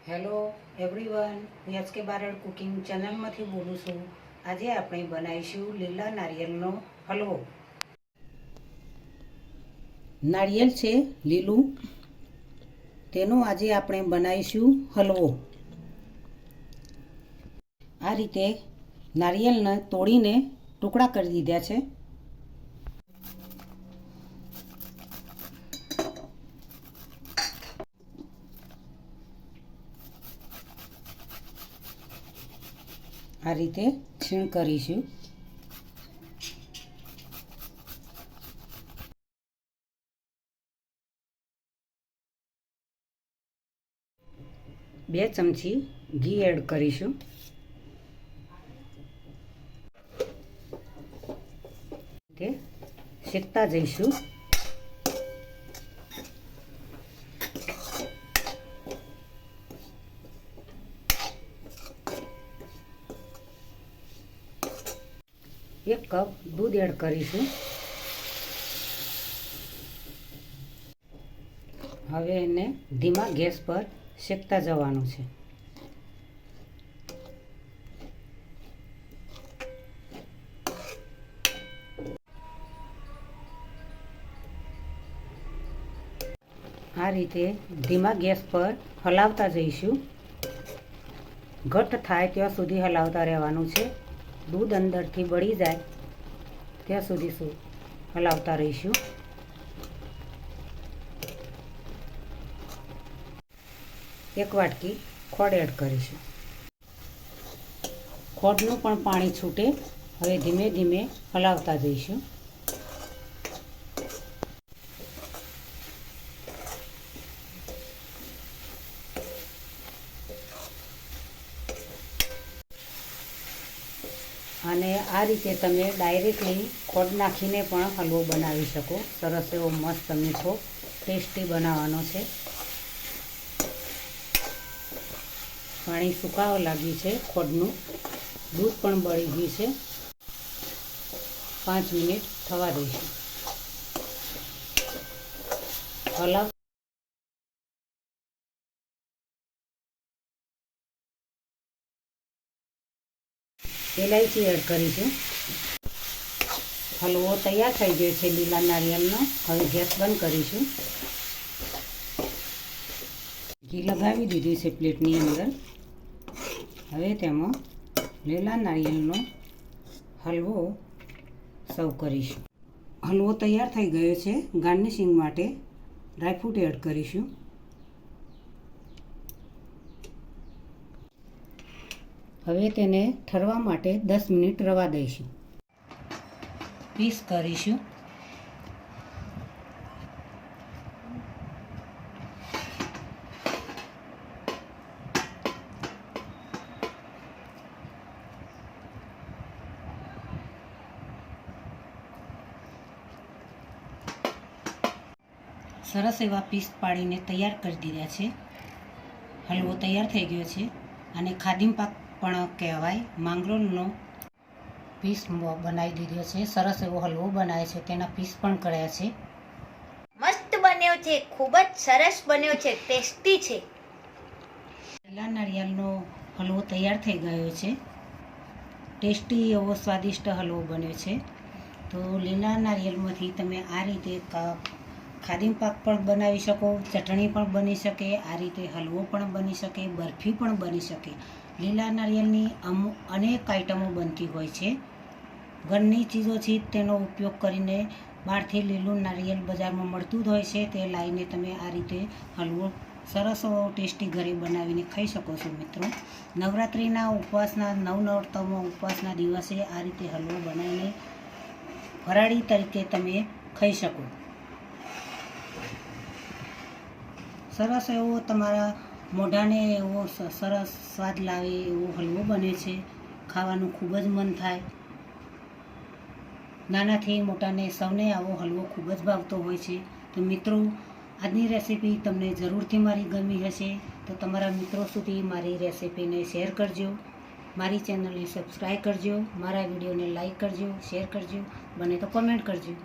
Hello everyone, હું H K Barad cooking ચેનલમાંથી બોલું છું. આજે આપણે બનાવીશું લીલા નારિયેળનો હલવો. નારિયેળ છે લીલું, તેનો આજે આપણે બનાવીશું હલવો. આ રીતે નારિયેળને તોડીને ટુકડા કરી દીધા છે. આ રીતે છીણ કરીશું. બે ચમચી ઘી એડ કરીશું. તે શેકતા જઈશું. એક કપ દૂધ એડ કરીશું. હવે એને ધીમા ગેસ પર શેકતા જવાનું છે. આ રીતે ધીમા ગેસ પર હલાવતા જઈશું. ઘટ્ટ થાય ત્યાં સુધી હલાવતા રહેવાનું છે. દૂધ અંદરથી બળી જાય ત્યાં સુધી હલાવતા રહીશું. એક વાટકી ખોડ એડ કરીશું. ખોડનું પણ પાણી છૂટે. હવે ધીમે ધીમે હલાવતા જઈશું. અને આ રીતે તમે ડાયરેક્ટલી ખોડ નાખીને પણ હલવો બનાવી શકો. સરસ એવો મસ્ત મીઠો ટેસ્ટી બનાવવાનો છે. પાણી સુકાવા લાગ્યું છે. ખોડનું દૂધ પણ બળી ગયું છે. 5 મિનિટ થવા દઈશું. હલાવ ઇલાયચી એડ કરીશું. હલવો તૈયાર થઈ ગયો છે લીલા નારિયેળનો. હવે ગેસ બંધ કરીશું. ઘી લગાવી દીધું છે પ્લેટની અંદર. હવે તેમાં લીલા નારિયેળનો હલવો સર્વ કરીશું. હલવો તૈયાર થઈ ગયો છે. ગાર્નિશિંગ માટે ડ્રાયફ્રૂટ એડ કરીશું. હવે તેને ઠરવા માટે 10 મિનિટ રવા દઈશું. પીસ કરીશું. સરસ એવા પીસ પાડીને તૈયાર કરી દીધા છે. હલવો તૈયાર થઈ ગયો છે. અને ખાધીમ પાક પણ કહેવાય. માંગરોળનો પીસ બનાવી દીધો છે. સરસ એવો હલવો બનાવે છે. તેના પીસ પણ કર્યા છે. મસ્ત બન્યો છે. ખૂબ જ સરસ બન્યો છે. ટેસ્ટી છે. લીલા નારિયેળનો હલવો તૈયાર થઈ ગયો છે. ટેસ્ટી એવો સ્વાદિષ્ટ હલવો બન્યો છે. તો લીલા નારિયેળમાંથી તમે આ રીતે ખાધીમ પાક પણ બનાવી શકો. ચટણી પણ બની શકે. આ રીતે હલવો પણ બની શકે. બરફી પણ બની શકે. લીલા નારિયેળની અનેક આઈટમો બનતી હોય છે. ઘરની ચીજોથી તેનો ઉપયોગ કરીને બહારથી લીલું નારિયેળ બજારમાં મળતું જ હોય છે. તે લાવીને તમે આ રીતે હલવો સરસ ટેસ્ટી ઘરે બનાવીને ખાઈ શકો છો. મિત્રો, નવરાત્રિના ઉપવાસના નવનોરતામાં ઉપવાસના દિવસે આ રીતે હલવો બનાવીને ફરાળી તરીકે તમે ખાઈ શકો. સરસ એવો તમારા મોઢાને એવો સરસ સ્વાદ લાવે એવો હલવો બને છે. ખાવાનું ખૂબ જ મન થાય. નાનાથી મોટાને સૌને આવો હલવો ખૂબ જ ભાવતો હોય છે. તો મિત્રો, આજની રેસીપી તમને જરૂરથી મારી ગમી હશે તો તમારા મિત્રો સુધી મારી રેસીપીને શેર કરજો. મારી ચેનલને સબસ્ક્રાઈબ કરજો. મારા વિડીયોને લાઈક કરજો, શેર કરજો. બને તો કોમેન્ટ કરજો.